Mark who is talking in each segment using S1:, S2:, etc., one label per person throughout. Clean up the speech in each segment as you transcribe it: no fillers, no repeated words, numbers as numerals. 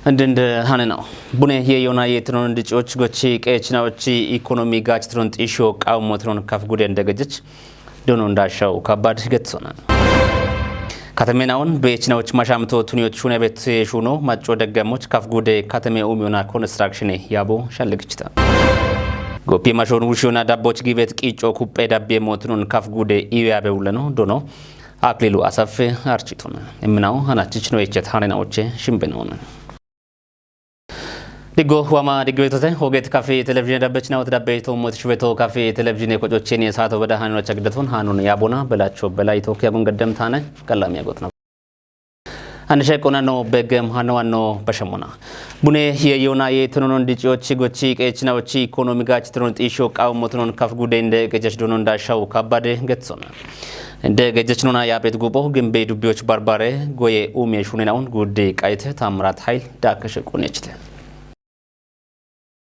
S1: እንደ ሃነናው ቡኔ የዮና የትሮን እንድጮች ጎቺ ቀችናዎች ኢኮኖሚ ጋችትሮን ጢሾ ቃው ሞትሮን ከፍ ጉዴ እንደገጀች ዶኖ እንዳሻው ከባድ ገጽና ከተሜናውን በየችናዎች ማሻምቶ ቱኒዮች ሹነ ቤት ሹኖ ማጮ ደገሞች ከፍ ጉዴ ከተሜ ኡሚዮና ኮንስትራክሽን ያቦ ሸልግችታ ጎፒ ማሾን ውሽዮና ዳቦች ጊቤት ቂጮ ኩጴ ዳቤ ሞትሮን ከፍ ጉዴ ኢያበውለኖ ዶኖ አክሊሉ አሰፍ አርቺቱና እምናው ሃናችች ነው የቸት ሃነናዎች ሽምበነውና ዲጎ ዋማ ዲግቤቶተ ሆጌት ካፌ ቴሌቪዥን ዳበችና ወተዳበይቶ ሞትሽቤቶ ካፌ ቴሌቪዥን የቆጮቼን የሳቶ ወደ ሃኖች አግደቱን ሃኑን ያቦና በላቸው በላይቶ ከያቡን ገደም ታነ ቀላም ያጎት ነው አንሸ ቆና ነው በገም ሃናዋኖ በሸሞና ቡኔ የዮና የትኖን እንዲጪዎች ጎቺ ቀችናዎች ኢኮኖሚ ጋች ትኖን ጢሾ ቃው ሞትኖን ከፍ ጉዴ እንደ ገጀች ዶኖ እንዳሻው ከባደ ገጽሶና እንደ ገጀች ኖና ያቤት ጉቦ ግንቤ ዱቢዎች ባርባሬ ጎዬ ኡሜ ሹኔናውን ጉዴ ቃይተ ታምራት ኃይል ዳከሸ ቆነችተ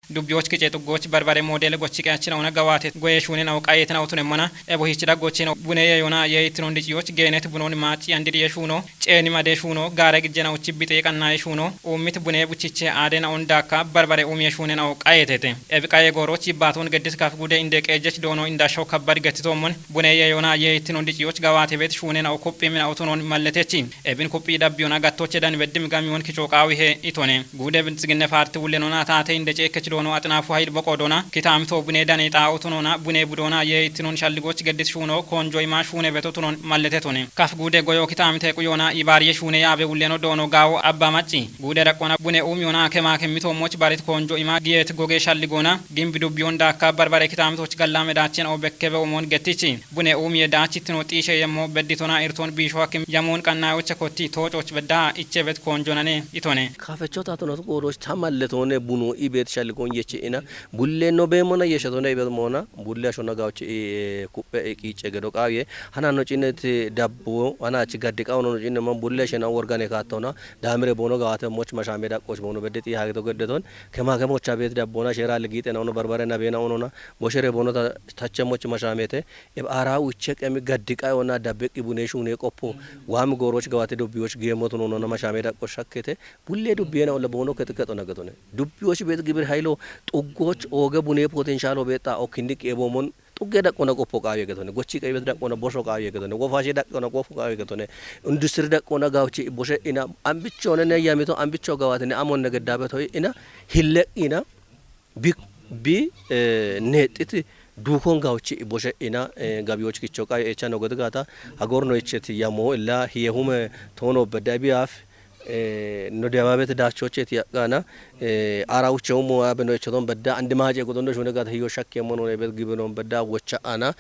S2: ዱቢዎች ከጨጡጎች በርበሬ ሞዴል ጎቺ ቀያችን ነው ገዋቴ ጎየሹኔ ነው ቃየት ነው ተነመና ኤቦሂች ዳጎቼ ነው ቡኔ የዮና የኢትኖን ዲጂዎች ገነት ቡኖን ማጪ አንዲ የሹኖ ጨኒ ማደ ሹኖ ጋረ ግጀናው ቺቢጤ ቀና የሹኖ ኡሚት ቡኔ ቡቺቼ አደና ኦንዳካ በርበሬ ኡሚ የሹኔ ነው ቃየቴቴ ኤብቃየ ጎሮች ይባቶን ገድስ ካፍ ጉዴ እንደ ቀጀች ዶኖ እንዳሻው ከባድ ገትቶምን ቡኔ የዮና የኢትኖን ዲጂዎች ገዋቴ ቤት ሹኔ ነው ኮፒ ምን አውቶኖን መለቴቺ ኤብን ኮፒ ዳቢዮና ጋቶቼ ዳን በድም ጋሚዮን kichoqaው ይሄ ኢቶኔ ጉዴ ብልጽግነ ፓርቲ ውለኖና ታቴ እንደ ጨከች ዶኖ አጥናፉ ኃይል በቆዶና ኪታምቶ ቡኔ ዳኔ ጣውቱኖና ቡኔ ቡዶና የኢትኖን ሻልጎች ገድስ ሹኖ ኮንጆይ ማሽ ሹኔ በቶቱኖን ማለቴቶኔ ካፍ ጉዴ ጎዮ ኪታምቴ ቁዮና ኢባሪየ ሹኔ ያቤ ውለኖ ዶኖ ጋው አባ ማጪ ጉዴ ረቆና ቡኔ ኡሚዮና ከማ ከሚቶሞች ባሪት ኮንጆ ኢማ ጊየት ጎጌ ሻልጎና ጊምቢ ዱቢዮን ዳካ በርበሬ ኪታምቶች ገላመ ዳችን ኦ በከበው ሞን ገቲቺ ቡኔ ኡሚየ ዳቺትኖ ጢሸ የሞ በዲቶና ኢርቶን ቢሾክም የሞን ቀናዮች ኮቲ ቶጮች በዳ ኢቸበት ኮንጆናኔ ኢቶኔ
S3: ካፈቾ ታቶኖት ቆሮች ታማለቶኔ ቡኖ ኢቤት ሻልጎን ina bulle no be mona yeshatona ibet mona bulle shona gawchi kuppe eqiche gedo qawiye hanano cinet dabbo ana ci gaddi qawno cinne man bulle shena worgane katona damire bono gawate moch mashame da qoch bono bedeti hagto gedeton kema kemocha bet dabbona shera ligite no barbare na bena onona boshere bono tache moch mashamete e ara uche kemi gaddi qawona dabbe qibune shune qoppo wam goroch gawate dubbiyoch gemoto no na mashame da qoshakete bulle dubbiyena ole bono ketketo nagatone dubbiyoch bet gibir haylo ጡጎች ኦገ ቡኔ ፖቴንሻል ኦቤጣ ኦኪንዲክ ኤቦሞን ጡገ ደቆነ ቆፖ ቃየ ገቶነ ጎቺ ቀይበት ደቆነ ቦሾ ቃየ ገቶነ ጎፋሼ ደቆነ ቆፎ ቃየ ገቶነ ኢንዱስትሪ ደቆነ ጋውቺ ቦሸ ኢና አምቢቾ ነነ ያሚቶ አምቢቾ ጋዋተነ አሞን ነገዳበት ሆይ ኢና ሂለ ኢና ቢ ኔጥት ዱኮን ጋውቺ ቦሸ ኢና ጋቢዎች ኪቾ ቃየ ኤቻ ነው ገድጋታ አጎር ነው እቺት ያሞ ኢላ ሂየሁመ ቶኖ በዳቢያፍ no diababet dachoche tiaqana arawchew mo abeno echton badda andi maaje godondo shune gata hiyo shakke mono nebet gibenon badda wocha ana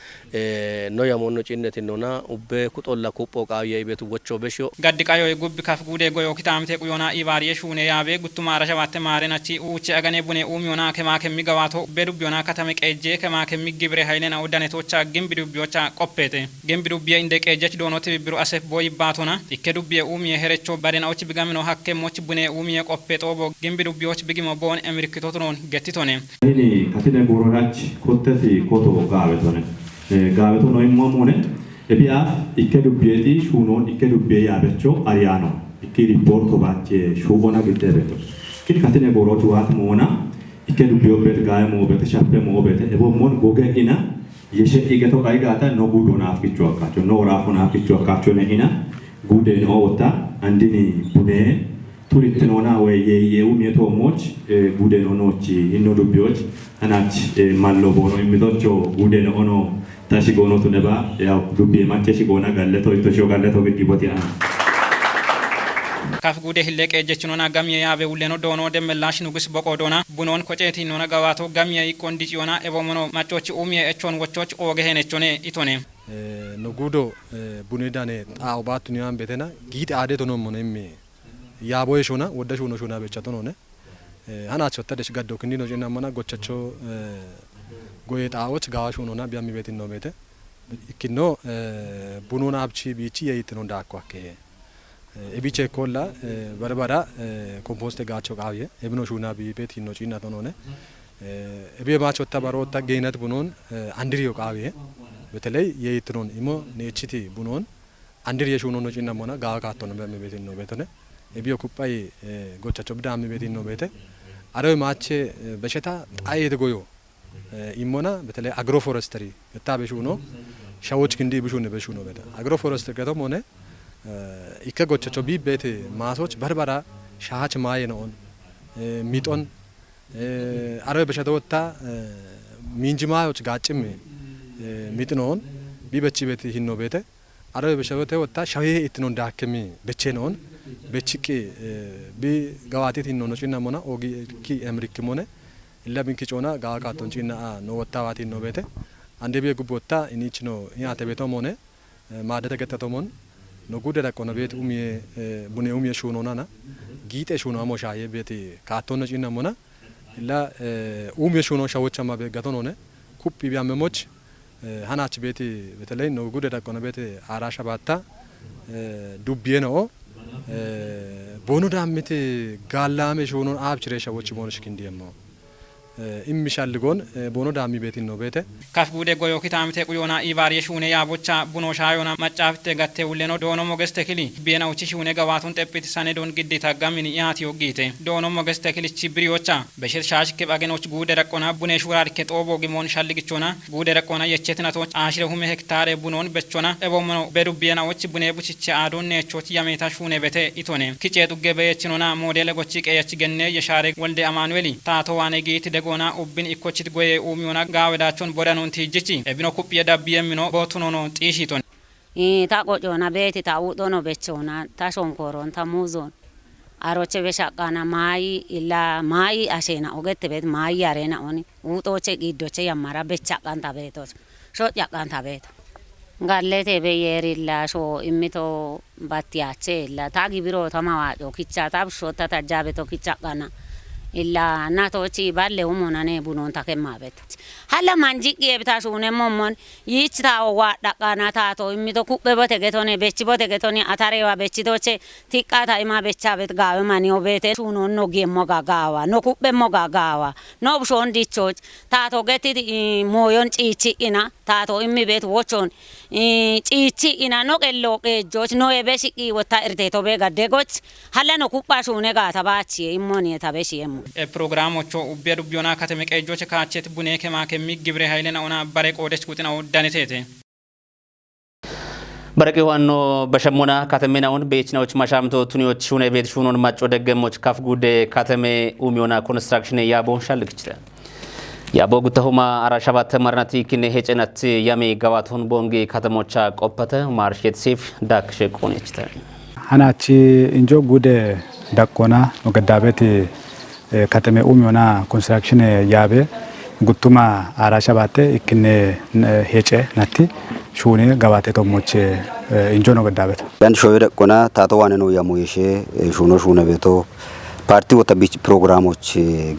S3: no yamonno cinnet nona ubbe kutolla kupo qawiye betu wocho besho
S2: gaddi qayo gubbi kaf gude goyo kitamte kuyona ibariye shune yabe guttumara shawate mare nachi uche agane bune umyona kema kemi gawato bedubyona katame qeje kema kemi gibre haylena udane tocha gembi dubyocha qoppete gembi dubye inde qejech donoti bibiru asef boy batona ikedubye umye herecho badena ochi gamino hakke moch bune umiye qoppe tobo gembi dubbiyoch bigimo bon amerikito tonon gettitone
S4: ini katine gororach kottati koto gaawetone gaawetono immomone ebia ikke dubbiyeti shunon ikke dubbiye yabecho ariano ikke riporto bacche shubona gittebeto kini katine gorotu wat mona ikke dubbiyo bet gaemo bet chappe mo bet ebo mon goge ina yeshe igeto kaigata no gudona afkicho akacho no rafona afkicho akacho ne ina gude no ota andini bune turitnona we ye umieto moch gude no nochi inno dubioch anach mallo bono imitocho gude no ono tashi gono tuneba ya dubbi mache shigona galleto itosho galleto gidiboti ana
S2: kaf gude hille qejechunona gamye yabe uleno dono demelash nugus boqodona bunon kocheti nona gawato gamye ikondiciona ebomono machochi umie echon wochoch oge henechone itone
S5: no gudo bunidane taw batuniyan betena gite ade tono monemi yabo shona wodashu no shona bechato no ne hanacho tadesh gaddo kindino jena mana gochacho goye tawoch gawashu no na biami betin no bete ikino bununa abchi bichi yitno ndakwa ke ebiche kolla barbara compost gacho qawiye ebno shuna bi betin no china to no ne ebe bacho tabarota geinet bunon andiriyo qawiye በተለይ የኢትሮን ኢሞ ኔቺቲ ቡኖን አንድር የሹኖ ነው ጭና ሞና ጋካቶ ነው በመቤት ነው በተነ ebiyo kuppay gochacho bidam betin no bete አረው ማቼ በሸታ ጣይት ጎዮ ኢሞና በተለይ አግሮ ፎረስተሪ ገታ በሹ ነው ሻዎች ግንዲ ብሹ ነው በሹ ነው በዳ አግሮ ፎረስተሪ ከተም ሆነ ኢከጎቸቾ ቢቤት ማሶች በርበራ ሻች ማየ ነውን ሚጦን አረው በሸታ ወጣ ሚንጅማዮች ጋጭም ሚጥኖን ቢበቺ ቤት ይኖ ቤተ አረው በሸታ ወጣ ሻዬ ኢትኖ እንዳከሚ በቼ ነውን በቺቂ ቢ ጋዋቲት ይኖ ነው ጭና ሞና ኦጊ ኪ አምሪክ ሞነ ለብንኪ ጮና ጋካቶን ጭና ነው ወጣዋት ነው ቤተ አንዴ ቤ ጉቦታ ኢኒች ነው ያተ ቤቶ ሞነ ማደተ ገተቶ ሞን ነው ጉደ ደቆነ ቤት ኡሚ ቡኔ ኡሚ ሹኖናና ጊጤ ሹኖ አሞሻዬ ቤት ካቶን ጭና ሞና ላ ኡሚ ሹኖ ሻዎቻማ ቤት ገቶ ሆነ ኩፕ ቢያመሞች ሃናች ቤት በተለይ ነው ጉደ ደቆነ ቤት አራሻ ባታ ዱብዬ ነው ቦኑ ዳምት ጋላሜ ሾኖን አብችሬ ሻዎች ሞነሽ ክንዲየሞ ኢምሻልጎን ቦኖ ዳሚ ቤቲን ነው ቤተ
S2: ካፍ ጉዴ ጎዮ ኪታምቴ ቁዮና ኢቫሪሽ ኡኔ ያቦቻ ቡኖ ሻዮና ማጫፍቴ ጋቴ ውሌኖ ዶኖ ሞገስቴ ክሊ ቢናውቺ ሹኔ ገባቱን ጠጲት ሳኔ ዶን ግዴታ ጋሚን ያት ዮጊቴ ዶኖ ሞገስቴ ክሊ ቺብሪዮቻ በሽር ሻሽ ከባገኖች ጉዴ ረቆና ቡኔ ሹራር ከጦቦ ግሞን ሻልግቾና ጉዴ ረቆና የቸትናቶች አሽረ ሁሜ ሄክታር ቡኖን በቾና ኤቦመኖ በዱቢያናዎች ቡኔ ቡቺቼ አዶን ነቾች ያሜታ ሹኔ ቤተ ኢቶኔ ኪጬ ዱገ በየችኖና ሞዴል ጎቺ ቀየች ገነ የሻሬ ወልደ አማኑኤሊ ታቶ ዋኔ ጌት ደጎና ኡብን ኢኮችት ጎዬ ኡሚዮና ጋወዳቾን ቦዳኖን ቲጅቺ ኤቢኖ ኩፕየ ዳቢየሚኖ ቦቱኖኖ ጢሺቶን
S6: ታቆጮና ቤት ታውጦኖ በቾና ታሾንኮሮን ታሙዞን አሮቼ በሻቃና ማይ ኢላ ማይ አሼና ኦገት ቤት ማይ አሬና ኦኒ ውጦቼ ጊዶቼ ያማራ በቻቃን ታቤቶስ ሾጥ ያቃን ታቤቶ ጋሌቴ በየሪላ ሾ ኢሚቶ ባቲያቼ ላ ታጊ ቢሮ ተማዋጮ ኪቻ ታብሾ ታታጃቤቶ ኪቻቃና ኢላ ናቶቺ ባለው ሞናኔ ቡኖን ታከማበት ሀላ ማንጂቅ የብታሹኔ ሞሞን ይችታው ዋዳቃና ታቶ ኢሚቶ ኩበቦቴ ገቶኔ በችቦቴ ገቶኔ አታሬዋ በችቶቼ ቲቃታ ኢማ በቻበት ጋው ማኒዮ ቤቴ ሹኖ ኖ ጌሞጋ ጋዋ ኖ ኩበ ሞጋ ጋዋ ኖ ብሾን ዲቾች ታቶ ገቲ ሞዮን ጪቺ ኢና ታቶ ኢሚ ቤት ወቾን ጪቺ ኢና ኖ ቀሎ ቀጆች ኖ የበሽቂ ወታ እርቴቶ በጋደጎች ሀላ ኖ ኩባሹኔ ጋታ ባቺ ኢሞኒ ታበሺየሙ
S2: ፕሮግራሞቹ ኡቤዱ ቢዮና ከተመቀጆች ካቸት ቡኔ ከማከ ሚግብሬ ኃይለና ኦና ባሬ ቆደች ቁጥናው ዳነቴቴ
S1: በረቂ ዋኖ በሸሞና ከተሜናውን በየችናዎች ማሻምቶ ቱኒዎች ሹኔ ቤት ሹኖን ማጮ ደገሞች ካፍ ጉዴ ከተሜ ኡሚዮና ኮንስትራክሽን ያቦን ሻልክችለ ያቦ ጉተሁማ አራሻባት ተማርናቲ ኪኔ ሄጨነት ያሜ ጋባቶን ቦንጌ ከተሞቻ ቆපተ ማርሼት ሴፍ ዳክሸ ቆኔችተ
S7: ሃናቺ እንጆ ጉዴ ዳቆና ወገዳበት ከተሜ ኡሚዮና ኮንስትራክሽን ያቤ ጉቱማ አራሻባቴ ኢክኔ ሄጨ ናቲ ሹኔ ገባቴ ተሞች እንጆ ነው ገዳበት
S8: ያን ሾይ ደቆና ታተዋነ ነው ያሙየሽ ሹኖ ሹነ ቤቶ ፓርቲ ወተ ቢች ፕሮግራሞች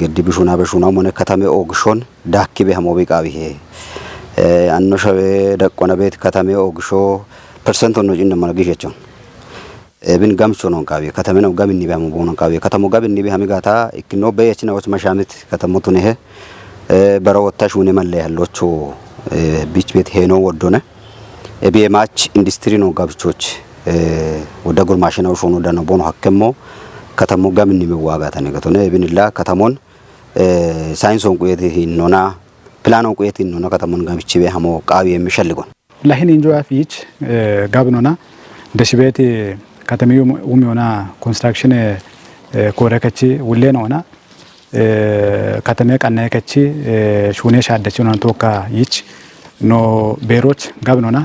S8: ገድብ ሹና በሹና ሞነ ከተሜ ኦግሾን ዳኪቤ ሀሞቤ ቃቢሄ አንኖ ሾይ ደቆና ቤት ከተሜ ኦግሾ ፐርሰንት ነው ጭነ ማለግሸቸው ብን ጋምቾ ነው ቃቢ ከተሜ ነው ጋብኒ ቢያሙ ቦኖ ቃቢ ከተሞ ጋብኒ ቢያሚ ጋታ ኢክኖ በየችናዎች ማሻምት ከተሞቱ ነህ በረወታሽ ወኔ ማለ ያሎቹ ቢች ቤት ሄኖ ወዶነ ኤቢኤማች ኢንዱስትሪ ነው ጋብቾች ወደ ጉርማሽናው ሾኑ ደነ ቦኖ ሀከሞ ከተሞ ጋብኒ ቢዋጋታ ነገቶነ ብንላ ከተሞን ሳይንሶን ቁየት ሂኖና ፕላኖን ቁየት ሂኖና ከተሞን ጋብቺ ቢያሞ ቃቢ የሚሸልጎን
S7: ለሂን እንጆ አፊች ጋብኖና ደሽቤት ከተሜው ኡሚዮና ኮንስትራክሽን ኮረከቺ ውሌ ነውና ከተሜ ቀናየከቺ ሹኔ ሻደቺ ነው ተወካ ይች ኖ ቤሮች ጋብኖና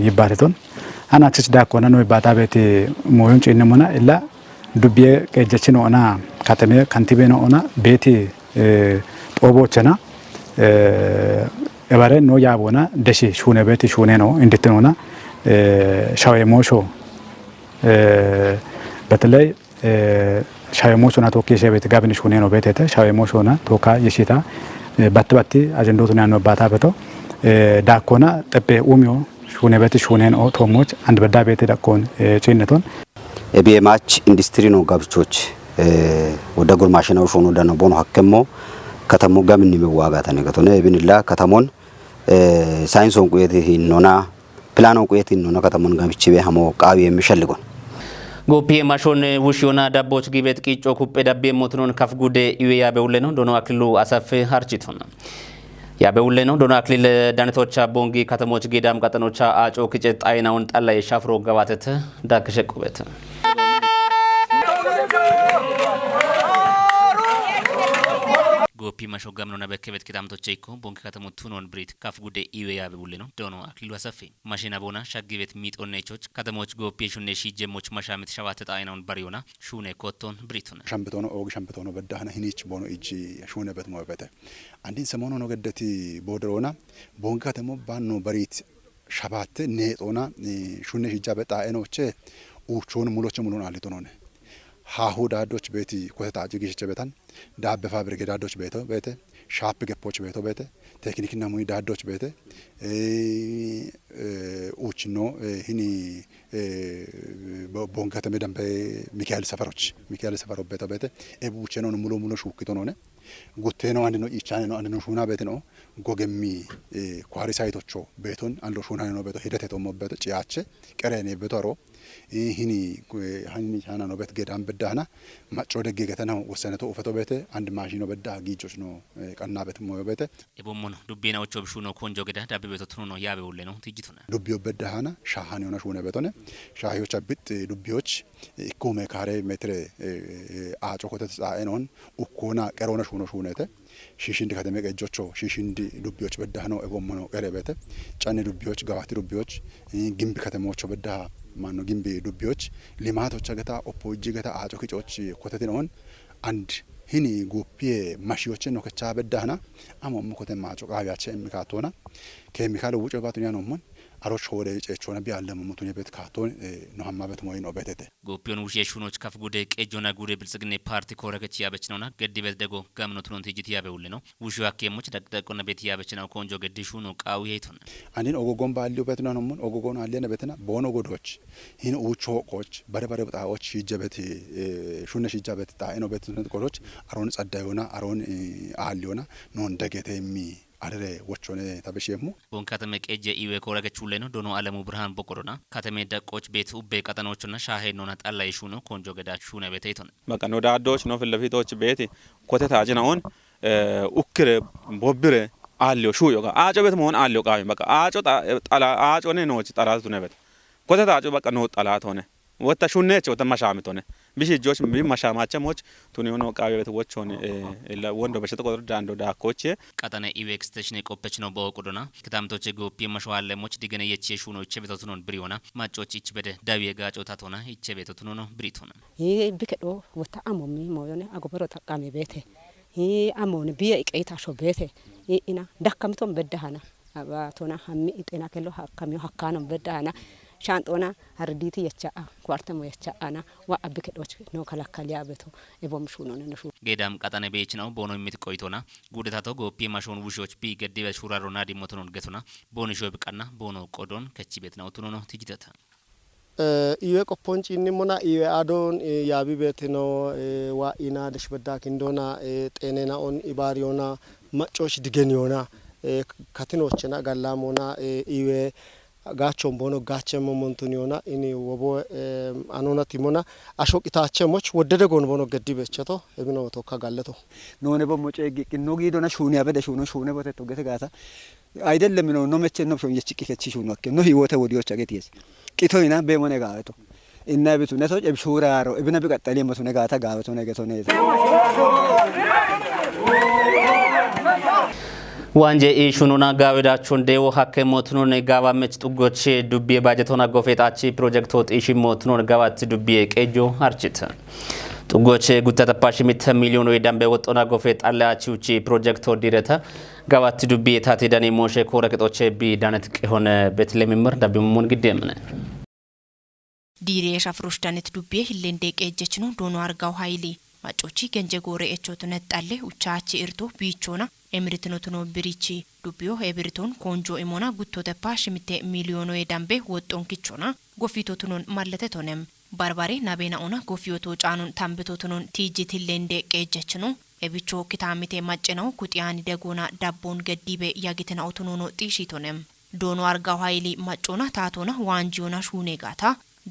S7: ይባተቶን አናችች ዳኮና ነው ይባታ ቤት ሞዮን ጭነሞና ኢላ ዱቢየ ቀጀቺ ነውና ከተሜ ካንቲቤ ነውና ቤት ጦቦቸና እባረ ነው ያቦና ደሺ ሹኔ ቤት ሹኔ ነው እንድትኖና ሻዌ ሞሾ በተለይ ሻዌ ሞሾና ቶኬ ቤት ጋብን ሹኔ ነው ቤት እተ ሻዌ ሞሾና ቶካ የሺታ ባትባቲ አጀንዶቱን ያነው ባታ በቶ ዳኮና ጠጴ ኡሚዮ ሹኔ ቤት ሹኔ ነው ቶሞች አንድ በዳ ቤት ዳኮን ጭነቶን
S8: ኤቢኤማች ኢንዱስትሪ ነው ጋብቾች ወደ ጉርማሽናው ሾኑ ደነ ቦኖ ሀከሞ ከተሞ ጋብኒ ቢዋጋታ ነገቶነ ብንላ ከተሞን ሳይንሶን ቁየት ሂኖና ፕላኖን ቁየት ሂኖና ከተሞን ጋብቺ ቢያሞ ቃቢ የሚሸልጎን
S1: ጎፒ ማሾን ውሽዮና ዳቦች ጊቤት ቂጮ ኩጴ ዳቤ ሞትኖን ከፍ ጉዴ ኢዌ ያበውለ ነው ዶኖ አክሊሉ አሰፍ ሀርቺቶና ያበውለ ነው ዶኖ አክሊል ዳነቶቻ ቦንጊ ከተሞች ጌዳም ቀጠኖቻ አጮ ክጨ ጣይናውን ጠላ የሻፍሮ ገባተተ ዳክሸቁበት ጎፒ ማሾ ጋምኖ ነበከበት ኪታምቶቼ ኢኮ ቦንኪ ከተሞት ቱኖን ብሪት ካፍ ጉዴ ኢዌ ያበውለ ነው ዶኖ አክሊሉ አሰፍ ማሽና ቦና ሻግቤት ሚጦነቾች ከተሞች ጎፒ ሹኔ ሺጀሞች ማሻምት ሸዋተ ጣይናውን በሪዮና ሹኔ ኮቶን ብሪቱና
S9: ሸምብቶኖ ኦግ ሸምብቶኖ በዳህና ሂኒች ቦኖ ኢጂ ሹኔ በት ሞበተ አንዲን ሰሞኑ ነው ገደቲ ቦድሮና ቦንኪ ከተሞ ባኖ በሪት ሸባት ኔጦና ሹኔ ሺጃ በጣይኖቼ ኡቾን ሙሎች ሙሉን አልቶኖነ ሃሁ ዳዶች ቤቲ ኮተታ ጅግሽ በታን ዳብ ፋብሪካ ዳዶች ቤተ ሻፕ ገፖች ቤተ ቴክኒክና ሙይ ዳዶች ቤተ ኡችኖ ሂኒ ቦንከተ መደም ሚካኤል ሰፈሮች ቤተ ኤቡቼ ነው ሙሉ ሹክቶ ነው ጉቴ ነው አንድ ነው ኢቻኔ ነው አንድ ነው ሹና ቤት ነው ጎገሚ ኳሪ ሳይቶቾ ቤቶን አንድ ነው ሹና ነው ቤቶ ሂደት የተሞበት ጪያቼ ቀረኔ ቤቶሮ ይህኒ ሀና ነው ቤት ገዳም በዳህና ማጮ ደጌ ገተናው ወሰነቶ ኡፈቶ ቤት አንድ ማሽኖ በዳ ጊጮች ነው ቀና ቤት ሞዮ ቤት
S1: ኤቦሞን ዱቤናዎቹ ብሹ ነው ኮንጆ ገዳ ዳብ ቤቶ ትኑ ነው ያበውለ ነው ትጅቱና
S9: ዱቢዮ በዳህና ሻሃን የሆነ ሹነ ቤቶነ ሻሂዎች አብጥ ዱቢዎች ኢኮ ሜካሬ ሜትር አጮ ኮተት ጻኤኖን ኡኮና ቀሮነ ሹኖ ሹነተ ሺሽንድ ከተመ ቀጆቾ ሺሽንድ ዱቢዎች በዳህ ነው ኤቦሞን ቀረቤተ ጫኔ ዱቢዎች ጋዋቲ ዱቢዎች ግንብ ከተሞች በዳህ ማኖ ግንብ ዱቢዎች ሊማቶች ገታ ኦፖጂ ገታ አጮ ኪጮች ኮተት ነውን አንድ ሂኒ ጎፒ ማሽዮች ነው ከቻ በዳህና አሞም ኮተ ማጮ ቃቢያቸ የሚካቶና ኬሚካል ውጭ ባቱኛ ነው ሞን አሮች ወደ ጨቾና ቢያለም ሙቱኝ ቤት ካቶን ነው ሀማበት ሞይ ነው በተተ
S1: ጎፒዮን ውሽ የሹኖች ከፍ ጉዴ ቀጆና ጉዴ ብልጽግና ፓርቲ ኮረከች ያበች ነውና ገዲበት ደጎ ጋምኖት ነው ትጅት ያበውል ነው ውሹ ያከሞች ደቅደቆና ቤት ያበች ነው ኮንጆ ገዲሹ ነው ቃው ይይቱን
S9: አንዲን ኦጎጎን ባሊው ቤት ነው ሞን ኦጎጎን አለነ ቤትና ቦኖ ጎዶች ሂን ኡቾ ቆች በረበረ ብጣዎች ይጀበት ሹነሽ ይጀበት ጣይ ነው ቤት ቆሮች አሮን ጸዳዩና አሮን አሊዮና ነው እንደገተ የሚ አደረ ወቾኔ ታበሽየሙ
S1: ቦን ከተመ ቀጀ ኢዌ ኮረገቹለ ነው ዶኖ አለሙ ብርሃን ቦቆሮና ከተመ ደቆች ቤት ኡቤ ቀጠኖቹና ሻሄ ነውና ጣላ ይሹ ነው ኮንጆ ገዳ ሹ ነው ቤተይቶን
S10: በቃ ነው ዳዶች ነው ፍለፊቶች ቤት ኮተታ አጅናውን ኡክረ ቦብረ አለው ሹ yoga አጮ ቤት መሆን አለው ቃይ በቃ አጮ ጣላ አጮ ነው ጣላቱ ነው ቤት ኮተታ አጮ በቃ ነው ጣላት ሆነ ወጣ ሹነች ወጣ ማሻምት ሆነ ቢሽጆች ማሻማቸሞች ቱኒዮኖ ቃይ ቤት ወቾን ወንዶ በሸተ ቆር ዳንዶ ዳኮች
S1: ቀጠነ ኢዌክስ ተሽኔ ቆপች ነው በወቁዱና ከታምቶች ጎፒ መሸዋለሞች ዲገነ የቼ ሹኖች ቤቶቱ ነው ብሪዮና ማጮች ይች በደ ዳዊ ጋጮታት ሆነ ይች ቤቶቱ ነው ብሪቱና
S11: ይሄ ቢከዶ ወጣ አሞሚ ሞዮኔ አጎበሮ ተቃሚ ቤቴ ይሄ አሞን ቢየ ኢቀይታሾ ቤቴ ኢና ዳካምቶም በዳሃና አባቶና ሀሚ ኢጤና ከሎ ሀካሚው ሀካንም በዳሃና ሻንጦና አርዲቲ የቻአ ኳርተሞ የቻአና ወአብከዶች ነው ከላካሊያ በቶ ኤቦምሹ ነው ነሹ
S1: ጌዳም ቀጠነ ቤች ነው ቦኖ የምትቆይቶና ጉደታቶ ጎፒ ማሾን ውሾች ቢ ገዲበ ሹራሮና ዲሞቶን ገቱና ቦንሾ ብቃና ቦኖ ቆዶን ከቺ ቤት ነው ቱኖ ነው ትጅተታ
S12: ኢዌ ቆፖንጪ ንሞና ኢዌ አዶን ያቢ ቤት ነው ዋኢና ደሽበዳ ኪንዶና ጤኔና ኦን ኢባሪዮና ማጮች ድገኒዮና ካቲኖችና ጋላሞና ኢዌ ጋቾን ቦኖ ጋቸም ሞንቱኒዮና ኢኒ ወቦ አኖና ቲሞና አሾቂታቸሞች ወደደጎን ቦኖ ገዲ በቸቶ እብኖ ተካ ጋለቶ
S13: ኖነ በሞጨ ጊቅኖ ጊዶና ሹኒ ያበደ ሹነ ቦተ ተገተ ጋታ አይደለም ነው መቼ ነው ሾን የጭቂፈች ሹኑ ነው ህይወተ ወዲዮች አገቲስ ቂቶይና በሞነ ጋቶ እና ቤቱ ነቶች እብሹራሮ እብነ በቀጠለ መቶ ነጋታ ጋቶ ነገቶ ነው
S1: ዋንጀ ኢሹኑና ጋወዳቾን ዴው ሀከሞትኑን ጋባመች ጥጎች ዱቤ ባጀቶና ጎፌጣቺ ፕሮጀክት ወጥ ኢሽሞትኑን ጋባት ዱቤ ቀጆ አርችት ጥጎች ጉተተፓሽ ሚተ ሚሊዮን ወዳምበ ወጦና ጎፌጥ አላቺውቺ ፕሮጀክት ወዲረተ ጋባት ዱቤ ታቴ ዳኔ ሞሼ ኮረከጦች ቢ ዳነት ሆነ በትለሚምር ዳብሙን ግደምነ
S14: ዲሬ ሻፍሮሽ ዳነት ዱቤ ሂሌንዴ ቀጀችኑ ዶኖ አርጋው ሃይሊ ማጮቺ ገንጀ ጎሬ እቾት ነጣለ ውቻቺ እርቶ ቢቾና ኤምሪትኖትኖ ብሪቺ ዱቢዮ ኤብሪቶን ኮንጆ ኢሞና ጉቶተ ፓሽሚቴ ሚሊዮኖ የዳምቤ ወጦን ኪቾና ጎፊቶትኖን ማለተቶነም ባርባሬ ናቤናኡና ጎፊዮቶ ጫኑን ታምብቶትኖን ቲጂቲሌንዴ ቀጀችኑ ኤቢቾ ኪታሚቴ ማጨናው ኩጢያኒ ደጎና ዳቦን ገዲቤ ያጊተና አውቶኖኖ ጢሺቶነም ዶኖ አርጋው ሃይሊ ማጮና ታቶና ዋንጂዮና ሹኔ ጋታ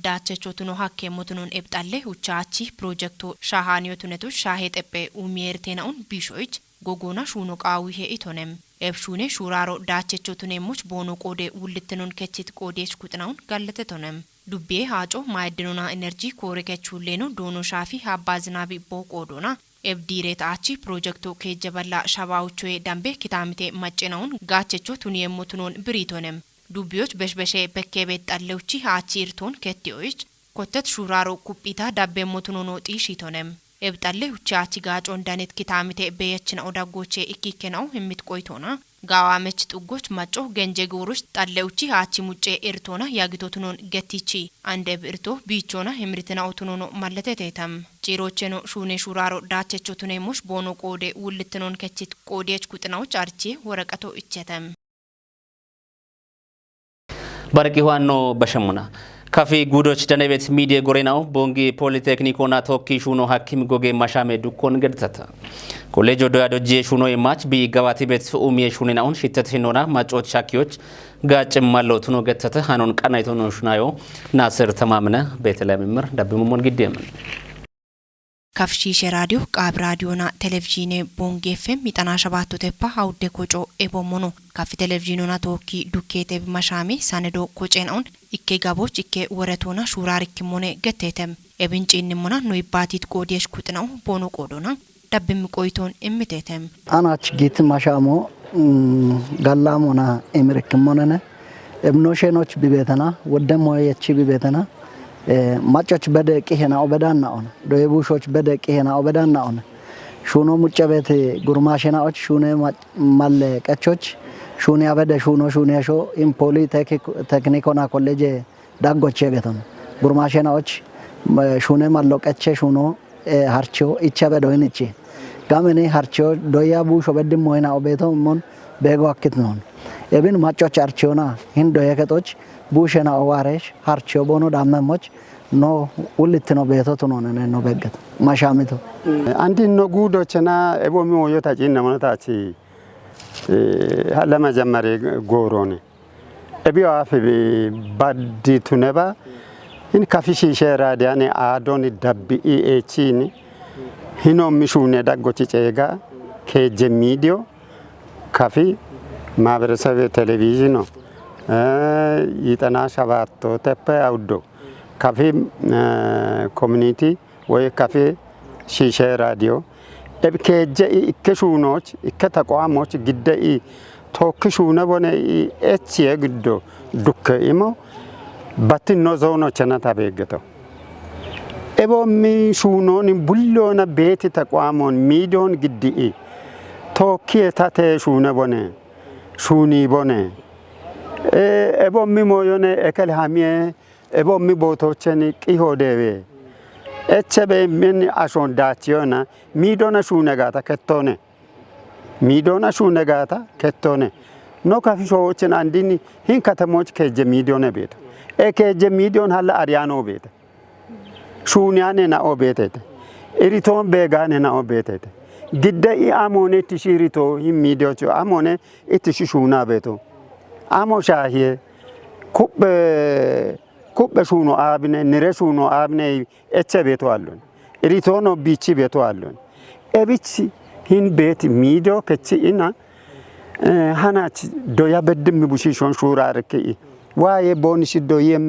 S14: ዳቸቾቱኖ ሀኬሞቱኖን ኤብጣሌ ውቻቺ ፕሮጀክቶ ሻሃኒዮቱነቱ ሻሄ ጠጴ ኡሚየርቴናውን ቢሾይች ጎጎና ሹኖ ቃዊ ሄኢቶነም ኤብሹኔ ሹራሮ ዳቸቾቱኔሞች ቦኖ ቆዴ ውልትኑን ከቺት ቆዴች ኩጥናውን ጋለተቶነም ዱቤ ሃጮ ማዕድኑና ኢነርጂ ኮሬከቹሌኖ ዶኖ ሻፊ ሀባዝናቢ ቦቆዶና ኤብዲሬት አቺ ፕሮጀክቶ ከጀበላ ሻባውቾ ዳምቤ ኪታምቴ ማጨናውን ጋቸቾ ቱኒየሞቱኖን ብሪቶነም ዱቢዮች በሽበሸ በከቤት ጣለውቺ አቺርቶን ከቲዮች ኮተት ሹራሮ ኩጲታ ዳቤሞቱኖ ጢሽቶነም ኤብጣሌ ውቻቺ ጋጮ እንዳኔት ኪታምቴ በየችና ኦዳጎቼ ኢኪከናው ህምት ቆይቶና ጋዋመች ጥጎች ማጮ ገንጀ ጎሮች ጣለውቺ አቺ ሙጬ ኤርቶና ያግቶቱኖን ገቲቺ አንደ ብርቶ ቢቾና ህምሪትና ኦቱኖ ማለተቴታም ጪሮቼኖ ሹኔ ሹራሮ ዳቸቾቱኔሞሽ ቦኖ ቆዴ ውልትኖን ከቺት ቆዴች ኩጥናዎች አርቼ ወረቀቶ እቸተም
S1: ባረቂ ዋኖ በሸሙና ካፌ ጉዶች ደነቤት ሚዲያ ጎሬናው ቦንጊ ፖሊቴክኒኮና ቶኪ ሹኖ ሐኪም ጎጌ ማሻሜ ዱኮን ገድተታ ኮሌጅ ዶያዶጂ ሹኖ የማች ቢጋባቲ ቤት ኡሚ ሹኔናውን ሽተት ሂኖና ማጮች ሻኪዎች ጋጭም ማለው ቱኖ ገድተታ ሃኖን ቀናይቶኖ ሹናዮ ናስር ተማምነ ቤተለምምር ዳብሙሞን ግዴም
S14: ካፍሺ ራዲዮ ቃብ ራዲዮና ቴሌቪዥን ቦንጌ ኤፍኤም ሚጣና ሸባቶ ተፓ አውደ ኮጮ ኤቦሞኖ ካፍ ቴሌቪዥኑና ቶኪ ዱኬቴ ማሻሜ ሳነዶ ኮጬናውን ኢኬ ጋቦች ኢኬ ወረቶና ሹራሪክ ሞኔ ገቴተም ኤብንጪን ሞና ኖይባቲት ቆዴሽ ኩጥናው ቦኖ ቆዶና ዳብም ቆይቶን እምቴተም
S15: አናች ጌት ማሻሞ ጋላሞና ኤምሪክ ሞነነ ኤብኖሼኖች ቢቤተና ወደሞ የቺ ቢቤተና ማጮች በደቂ ሄና ኦበዳና ኦነ ዶይቡሾች በደቂ ሄና ኦበዳና ኦነ ሹኖ ሙጨቤት ጉርማሽናዎች ሹኔ ማለቀቾች ሹኔ አበደ ሹኖ ሹኔ ሾ ኢምፖሊ ቴክኒኮና ኮሌጅ ዳጎቼ ገተም ጉርማሽናዎች ሹኔ ማለቀቸ ሹኖ ሃርቾ ኢቸበዶይን ኢቺ ጋመኔ ሃርቾ ዶያ ቡሾ በድም ሞይና ኦቤቶ ሞን ቤጎ አክት ነው ኤብን ማጮች አርቾና ሂንዶ የከቶች ቡሽና ኦዋሬሽ ሃርቾ ቦኖ ዳመሞች ኖ ውልት ነው ቤቶቱ ነው ነው በገት ማሻሚቶ
S16: አንዲ ነው ጉዶችና ኤቦሚ ወዮታ ጪና ማታቺ ለመጀመሪ ጎሮኔ ኤቢዮ አፍ ባዲቱ ነባ ኢን ካፊሺ ሸራዲያኔ አዶን ዳቢ ኢኤቺኒ ሂኖ ሚሹኔ ዳጎቺ ጨጋ ከጀ ሚዲዮ ካፊ ማህበረሰብ ቴሌቪዥን ነው ይጣና ሸባቶ ተፈ አውዶ ካፌ ኮሚኒቲ ወይ ካፌ ሺሼ ራዲዮ ኤብከጀ ኢከሹኖች ኢከተቋሞች ግደኢ ቶክሹነ ቦነ ኤች የግዶ ዱከ ኢሞ ባትኖ ዞኖች ነታ በገተው ኤቦሚ ሹኖን ቡሎና ቤት ተቋሞን ሚዲዮን ግድኢ ቶኪ ታተ ሹነ ቦነ ሹኒ ቦነ ኤቦሚ ሞዮነ ኤከል ሃሚየ ኤቦሚ ቦቶቸን ቂሆ ደቤ ኤቸበ ምን አሾን ዳቺዮና ሚዶና ሹነጋታ ከቶነ ሚዶና ሹነጋታ ከቶነ ኖ ካፊሾዎችን አንዲኒ ሂን ከተሞች ከጀ ሚዲዮነ ቤት ከጀ ሚዲዮን ሀላ አሪያኖ ቤት ሹኒያኔ ናኦ ቤት ኢሪቶን ቤጋኔ ናኦ ቤት ግደኢ አሞኔ ትሽሪቶ ሂን ሚዲዮቹ አሞኔ ኢትሽ ሹና ቤቶ አሞ ሻሂየ ኩበ ሹኖ አብነ ንረ ሹኖ አብነ ኤቸ ቤቶ አሉን ኢሪቶኖ ቢቺ ቤቶ አሉን ኤቢቺ ሂን ቤት ሚዲዮ ከቺ ኢና ሃናች ዶያ በድም ቡሺሾን ሹራ አርከኢ ዋዬ ቦንሽ ዶየም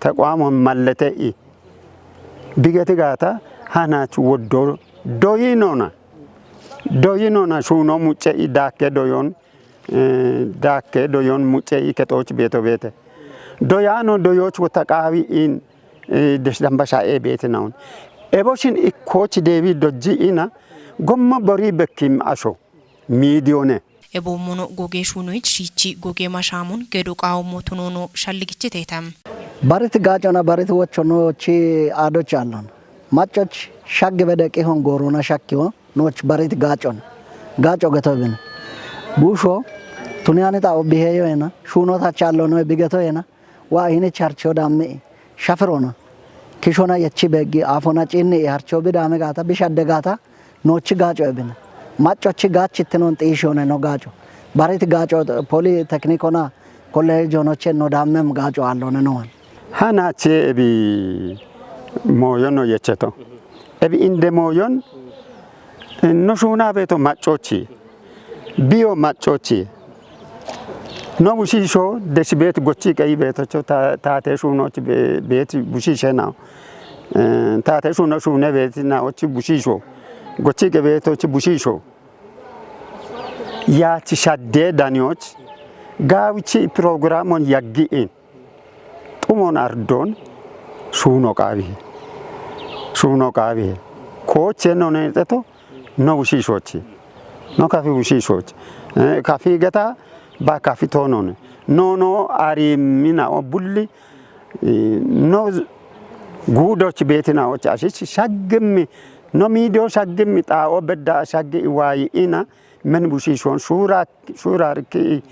S16: ተቋሞ ማለተኢ ቢገት ጋታ ሃናች ወዶ ዶይኖና ሹኖ ሙጬ ዳከ ዶዮን ዳከ ዶዮን ሙጬ ከቶች ቤቶ ቤተ ዶያኖ ዶዮች ወተቃዊ ኢን ደሽደምባሻ ቤት ነው ኤቦሽን ኢኮች ዴቪ ዶጂ ኢና ጎማ በሪ በኪም አሾ ሚዲዮነ
S14: ኤቦሞኖ ጎጌ ሹኖች ሺቺ ጎጌ ማሻሙን ገዶቃው ሞቱኖኖ ሻልግጭ ተይታም
S15: ባሪት ጋጮና ባሪት ወቾኖች አዶች አሉን ማጮች ሻግ በደቂ ሆን ጎሮና ሻኪዮ ኖች ባሪት ጋጮን ጋጮ ገተብን ቡሾ ቱኒያኔታ ኦቢሄዮና ሹኖታች ያለው ነው ቢገቶየና ዋ ይኔ ቻርቾ ዳሜ ሻፍሮና ኪሾና የቺ በጊ አፎና ጪኒ ያርቾ ቢዳሜ ጋታ ቢሻደጋታ ኖች ጋጮ እብን ማጮች ጋች ትኖን ጤሾነ ነው ጋጮ ባሪት ጋጮ ፖሊ ቴክኒኮና ኮሌጅ ሆኖች ነው ዳመም ጋጮ አለነ ነው
S16: hanache ebi moyon no yecheto ebi inde moyon no shuna beto machochi bio machochi no bushisho desibet gochi kai beto cho tate shuno chi bet bushishe na tate shuno shune bet na ochi bushisho gochi ke beto chi bushisho ya chi shadde danioch gawichi programon yaggiin tumon ardon shuno qabi koche no ne to no bushishochi no kafi bushishochi kafi gata ba kafi tonon no ari mina obulli no gudoch betina och ashi shagmi no midio shagmi ta obeda shaggi wayi ina men bushishon shura ki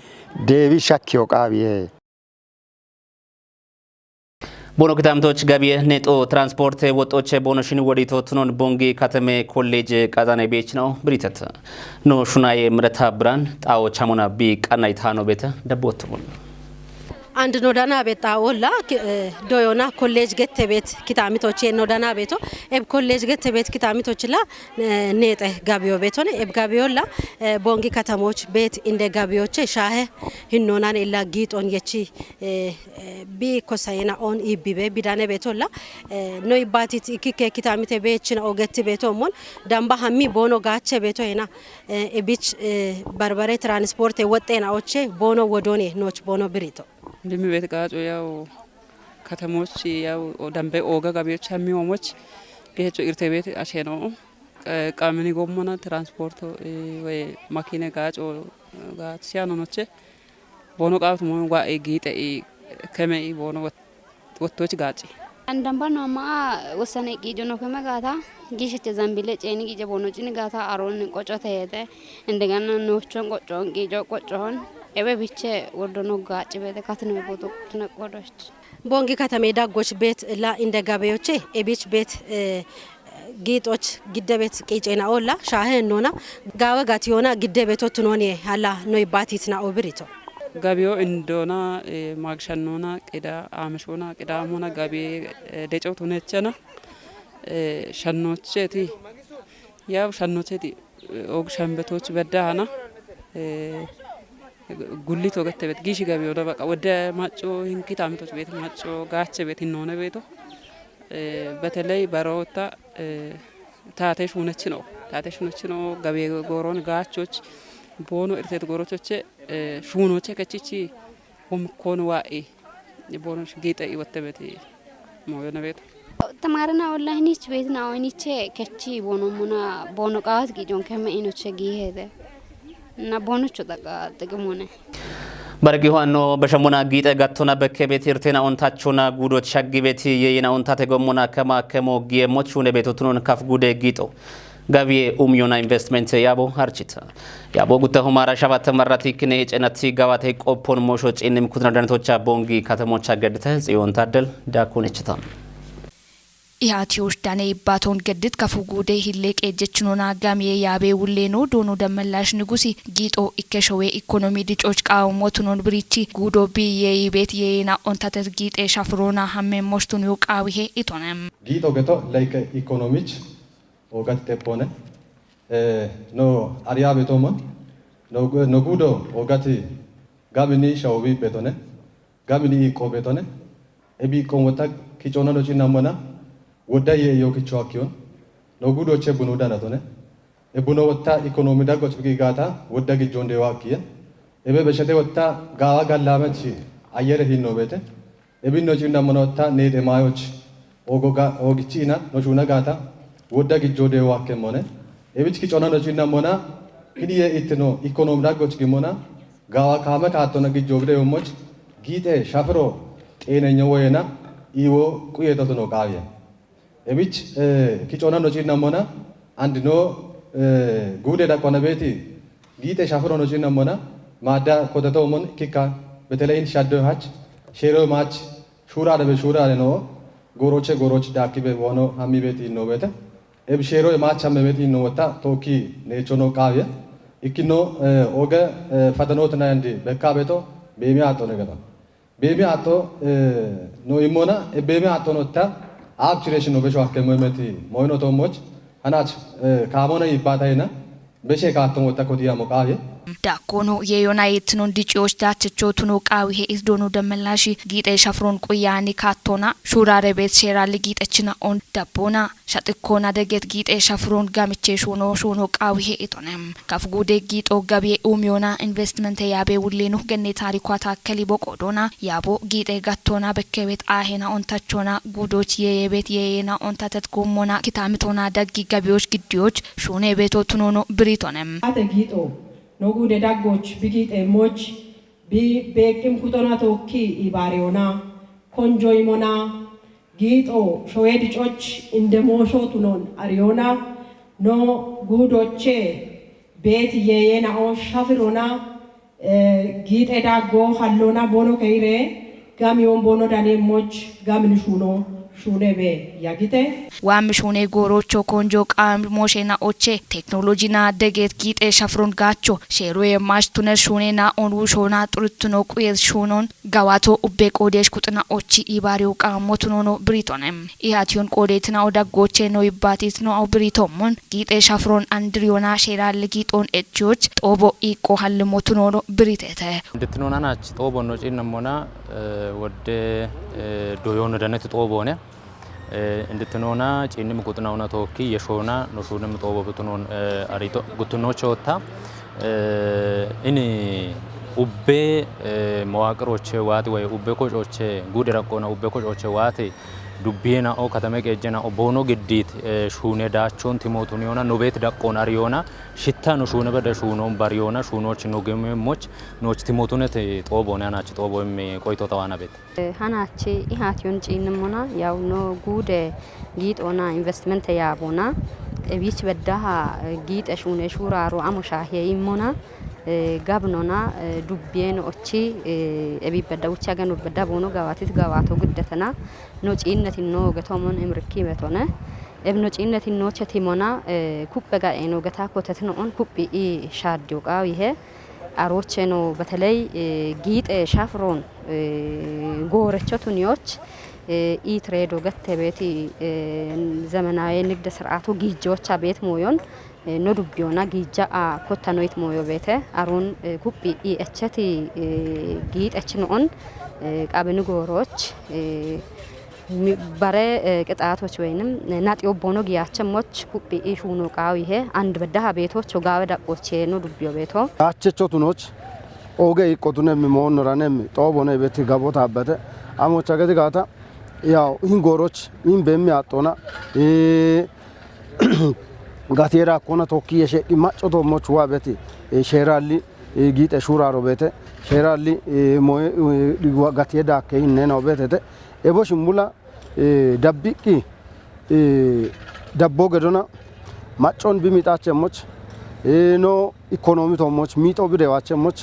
S16: devi shakyo qabiye
S1: ቦኖ ከተማቶች ገቢየ ኔጦ ትራንስፖርት ወጦች ቦኖሽን ወዲቶ ትኖን ቦንጊ ከተሜ ኮሌጅ ቃዛና ቤች ነው ብሪተት ኖ ሹናዬ ምረታ ብራን ጣው ቻሞና ቢ ቀናይታ ነው ቤተ ደቦትሙን
S17: አንድ ኖዳና ቤታ ወላ ዶዮና ኮሌጅ ገተ ቤት ኪታሚቶች ኖዳና ቤቶ ኤብ ኮሌጅ ገተ ቤት ኪታሚቶችላ ኔጠ ጋቢዮ ቤቶነ ኤብ ጋቢዮላ ቦንጊ ከተሞች ቤት እንደ ጋቢዮች ሻሄ ህኖናን ኢላ ጊጦን የቺ ቢ ኮሳይና ኦን ኢቢቤ ቢዳነ ቤቶላ ኖይ ባቲት ኢኪኬ ኪታሚቴ ቤችን ኦገት ቤቶሞን ዳምባ ሀሚ ቦኖ ጋቸ ቤቶ ሄና ኤቢች በርበሬ ትራንስፖርት ወጤና ኦቼ ቦኖ ወዶኔ ኖች ቦኖ ብሪቶ
S18: እንደሚ ቤት ጋጮ ያው ከተሞች ያው ደንበ ኦጋ ጋቢዎች የሚሆሞች ገቾ ኢርቴ ቤት አሸኖ ቃምኒ ጎሞና ትራንስፖርት ወይ ማኪና ጋጮ ጋት ሲያኖኖች ቦኖ ቃብት ሞ ጋ ጊጤ ከመይ ቦኖ ወቶች ጋጭ
S19: አንደምባ ነው ማ ወሰነ ጊጆ ነው ከመጋታ ጊሸተ ዘንቢለ ጨኒ ጊጀ ቦኖ ጭኒ ጋታ አሮን ቆጮ ተየተ እንደገና ኖቾን ቆጮን ጊጆ ቆጮን ኤበ ቢቸ ወርዶኖ ጋጭ ቤተ ካትነ ቦቶ ተነቆዶች ቦንጊ ከተሜ ዳጎች ቤት ላ እንደ ጋበዮቼ ኤቢች ቤት ጌጦች ግደቤት ቄጨና ኦላ ሻሄ ኖና ጋወ ጋቲዮና ግደቤቶት ኖኔ hala ኖይ ባቲትና ኦብሪቶ
S18: ጋቢዮ እንደና ማግሸኖና ቅዳ አመሾና ቅዳሞና ጋቢ ደጨውቱ ነቸና ሸኖቼቲ ያው ሸኖቼቲ ኦግ ሸንበቶች በዳና ጉሊቶ ገተበት ጊሽ ጋቢዮ በቃ ወደ ማጮ እንኪታ አመቶች ቤት ማጮ ጋቸ ቤት ነው ቤቶ በተለይ በሮታ ታቴሽ ሆነች ነው ጋቢ ጎሮን ጋቾች ቦኖ እርቴት ጎሮቾች ሹኖቼ ከቺቺ ወምኮን ዋኢ የቦኖሽ ጌጠ ይወተበት ሞዮነ ቤት
S19: ተማርና ወላሂ ኒች ቤትና ወኒቼ ከቺ ቦኖሙና ቦኖ ቃት ጊጆን ከመኢኖቼ ጊሄደ እና ቦኖቹ ጥቅሙነ
S1: በርጊ ሆኖ በሸሞና ጊጠ ጋቶና በከቤት እርቴና ኦንታቾና ጉዶች ሻጊ ቤት የይና ኦንታተ ጎሞና ከማከሞ ጊየሞቹ ነቤቶቱን ካፍ ጉደ ጊጦ ጋቢዬ ኡምዮና ኢንቨስትመንት ያቦ አርቺታ ያቦ ጉተሁ ማራ ሻባት ተመራቲ ክኔ ጨነቲ ጋባቴ ቆፖን ሞሾ ጪንም ኩትና ደንቶቻ ቦንጊ ከተሞቻ ገድተ ጽዮን ታደል ዳኮነችታ
S14: ኢሃቲዮሽ ዳኔ ባቶን ገድት ከፉጉዴ ሂሌቅ እጀችኖና ጋሚዬ ያቤ ውሌኖ ዶኖ ደመላሽ ንጉሲ ጊጦ ኢከሾዌ ኢኮኖሚ ድጮች ቃውሞቱኖን ብሪቺ ጉዶ ቢዬ ቤት የና ኦንታተት ጊጤ ሻፍሮና ሀሜ ሞሽቱን ይቃዊሄ ኢቶነም
S5: ጊጦ ገቶ ላይከ ኢኮኖሚች ኦጋት ተፖነ ኖ አሪያ ቤቶሞን ኖ ጉዶ ኦጋት ጋቢኒ ሻውቢ ቤቶነ ጋቢኒ ኢቆ ቤቶነ ኤቢ ቆንወታ ኪጮና ዶቺና ሞና ወዳየ ዮኪቾ አኪዮን ኖ ጉዶቼ ቡኑ ዳናቶነ ኤቡኖ ወታ ኢኮኖሚ ዳጎች ቢጋታ ወዳ ጊጆ እንደዋ አኪየ ኤበ በሸቴ ወታ ጋዋ ጋላመች አየረ ሂኖ ቤተ ኤቢኖ ጂና ሞና ወታ ኔደ ማዮች ኦጎጋ ኦጊቺና ኖቹና ጋታ ወዳ ጊጆ ደዋ አከሞነ ኤቢች ኪጮና ኖቹና ሞና ኪዲየ ኢትኖ ኢኮኖሚ ዳጎች ጊሞና ጋዋ ካመ ካቶና ጊጆ ግደ ዮሞች ጊጤ ሻፍሮ ጤነኛ ወየና ኢዎ ቁየተቶ ነው ቃየ ኤቢች ኪጮና ኖቺና ሞና አንድ ኖ ጉዴ ዳቆነ ቤቲ ጊጤ ሻፍሮ ኖቺና ሞና ማዳ ኮተቶ ሞን ኪካ በተለይን ሻዶ ሃች ሼሮ ማች ሹራ ደበ ሹራ ነው ጎሮች ዳኪበ ሆኖ ሀሚ ቤቲ ነው ቤተ ኤብ ሼሮ ማች ሀሚ ቤቲ ነው ወጣ ቶኪ ነቾ ነው ቃየ ኢኪኖ ኦገ ፈተኖትና እንዲ በካ ቤቶ ቤሚያ አጦ ነገታ ቤቢ አቶ ነው ይሞና ቤቢ አቶ ነው ታ አክቹሬሽን ነው በሸዋከ ሞይመቲ ሞይኖ ቶሞች አናች ካሞና ይባታይና በሼ ካቶም ወጣ ኮዲያ ሞቃዬ
S14: ዳኮኖ የዩናይትድ ኖንዲጪዎች ዳቸቾቱኖ ቃዊ ሄስዶኖ ደመላሺ ጊጤ ሸፍሮን ቁያኒ ካቶና ሹራሬ ቤት ሼራል ጊጤችና ኦን ዳቦና ሸጥኮና ደጌት ጊጤ ሸፍሮን ጋምቼ ሾኖ ቃዊ ሄቶነም ካፍጉዴ ጊጦ ገቤ ኡሚዮና ኢንቨስትመንት ያቤ ውሌኑ ገኔ ታሪኳ ታከሊ ቦቆዶና ያቦ ጊጤ ጋቶና በከቤት አሄና ኦንታቾና ጉዶች የቤት የየና ኦንታተት ጎሞና ኪታምቶና ደጊ ገቢዎች ግዲዎች ሹኔ ቤቶቱኖ ብሪቶነም
S20: አተጊጦ nogude daggoch bigite moch bi bekim kutona tokki ibareona konjoimona gito shoedi choch inde mosho tunon ariona no gudoche bet yeyena on shafirona gite daggo hallona bono keire gamion bono dane moch gamin shuno ሹኔቤ ያጊቴ
S14: ዋምሹኔ ጎሮቾ ኮንጆ ቃም ሞሼና ኦቼ ቴክኖሎጂና ደጌት ጊጤ ሸፍሮን ጋቾ ሼሮ የማሽቱነ ሹኔና ኦን ውሾና ጥሩትኖ ቁየት ሹኖን ጋዋቶ ኡቤ ቆዴሽ ኩጥና ኦቺ ኢባሪው ቃሞቱኖ ብሪቶነም ኢሃቲዮን ቆዴትና ኦዳጎቼ ነው ይባቲት ነው አው ብሪቶሞን ጊጤ ሸፍሮን አንድሪዮና ሼራል ጊጦን እጆች ጦቦ ኢቆ ሀልሞቱኖ ብሪቴተ
S1: እንድትኖና ናች ጦቦ ነው ጪነሞና ወደ ዶዮን ደነት ጦቦነ እንድትኖና ጪንም ቁጥናውና ተወኪ የሾና ኖሹንም ጦቦ ብትኖን አሪቶ ጉትኖች ወጣ እኔ ኡቤ መዋቅሮች ዋት ወይ ኡቤ ኮጮች ጉድ ረቆና ኡቤ ኮጮች ዋት ዱቢና ኦ ከተማ ቀጀና ኦቦኖ ግዲት ሹኔ ዳቾን ቲሞቱን ዮና ኖቤት ዳቆና ሪዮና ሽታ ነው ሹኔ በደ ሹኖን ባሪዮና ሹኖች ነው ገመሞች ኖች ቲሞቱነት ጦቦና ናች ጦቦም ቆይቶ ተዋና ቤት
S21: ሃናቺ ኢሃቲዮን ጪንሞና ያው ኖ ጉደ ጊጦና ኢንቨስትመንት ያቦና ቢች በዳሃ ጊጠ ሹኔ ሹራሮ አሞሻ ሄይሞና ጋብኖና ዱቢየን ኦቺ እቢ በዳውቻ ገኑ በዳ ቦኖ ጋዋቲት ጋዋቶ ግደተና ኖ ጪነት ኖ ገቶሞን እምርኪ በቶነ እብኖ ጪነት ኖ ቸቲሞና ኩበጋ ኤኖ ገታ ኮተት ነው ኦን ኩቢ ኢ ሻዲው ቃው ይሄ አሮቼ ነው በተለይ ጊጤ ሻፍሮን ጎረቸቱኒዎች ኢ ትሬዶ ገተ ቤቲ ዘመናዊ ንግድ ስርዓቱ ጊጆቻ ቤት ሞዮን no dubbiona gija a kottanoit moyo bete arun kuppi i echeti giit echnon qabenu goroch bare ቅጣቶች ወይንም ናጢዮ ቦኖ giyachemoch kuppi i shuno qaw ihe and bedaha betoch gawe daqqoche no dubbiyo beto
S12: አቸቾቱኖች ኦጌ ይቆቱነም ሞኖራነም ጦቦነ ቤት ጋቦታ አበተ አሞቻ ገዲ ጋታ ያው ይህን ጎሮች ይህን በሚያጦና ጋቴራ ኮና ቶኪ የሸ ማጮቶ ሞች ዋበቲ ሼራሊ ጊጤ ሹራሮ ቤተ ሼራሊ ሞይ ጋቴዳ ከይነ ነው ቤተ ኤቦሽ ሙላ ደብቂ ደቦ ገዶና ማጮን ቢሚጣቸሞች ኖ ኢኮኖሚ ቶሞች ሚጦ ብደዋቸሞች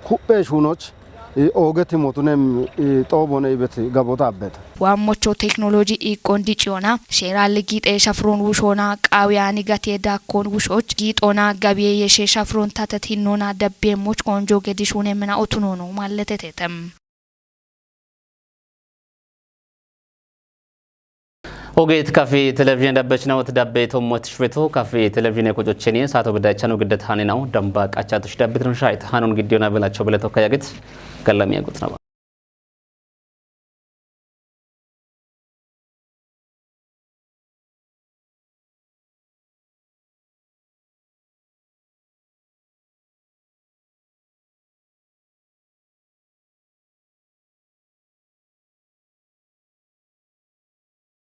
S12: ኩቤ ሹኖች ኦገት ሞቱነም ጦቦነ ይበት ጋቦታ አበት
S14: ዋሞቾ ቴክኖሎጂ ኢኮንዲጪዮና ሼራል ጊጤ ሸፍሮን ውሾና ቃዊያኒ ጋቴ ዳኮን ውሾች ጊጦና ጋቢዬ የሼ ሸፍሮን ታተቲኖና ደቤሞች ቆንጆ ገዲሹኔ ምና ኦቱኖ ነው ማለት ተተም
S1: ኦጌት ካፌ ቴሌቪዥን ዳበችናው ተዳበይቶ ሞትሽ ቤቶ ካፌ ቴሌቪዥን የቆጮቼኔ ሳቶ በዳቻ ነው ግደት ሃኔ ነው ደምባ ቃቻቶሽ ዳብትን ሻይት ሃኑን ግዲዮና በላቸው በለተው ካያግት ገላም ያጉት ነው